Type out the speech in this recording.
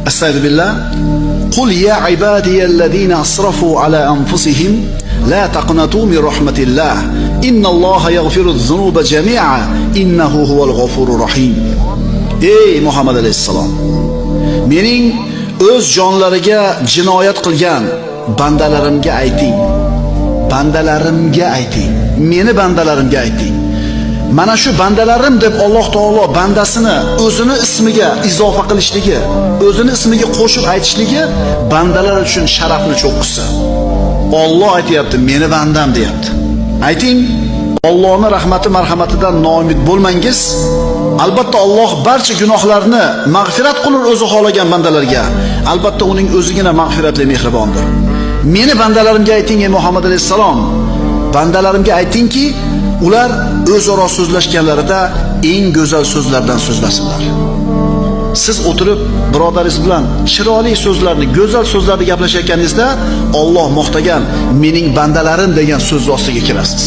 Astagfirullah. Qul ya ibadiyallazina asrafu ala anfusihim la taqnatu min rahmatillah. Innalloha yaghfiru dhunuba jami'a innahu huval ghafurur rahim. Ey Muhammad alayhissalom, mening o'z jonlariga jinoyat qilgan bandalarimga ayting. Bandalarimga ayting. Meni bandalarimga ayting. Mana shu bandalarim deb Alloh taolo bandasini o'zini ismiga izofa qilishligi, o'zini ismiga qo'shib aytishligi bandalar uchun sharafli cho'qqisi. Alloh aytayapti, meni bandam deyapti. Ayting, Allohning rahmati marhamatidan noumid bo'lmangiz. Albatta Alloh barcha gunohlarni mag'firat qilur o'zi xohlagan bandalarga. Albatta uning o'zigina mag'firatli mehribondir. Meni bandalarimga ayting ey Muhammad alayhissalom. Bandalarimga aytingki, ular o'zaro so'zlashganlarida eng go'zal so'zlardan so'zlasinlar. Siz o'tirib birodaringiz bilan chiroyli so'zlarni, go'zal so'zlarni gaplashayotganingizda Alloh maqtagan mening bandalarim degan so'z ostiga kirasiz.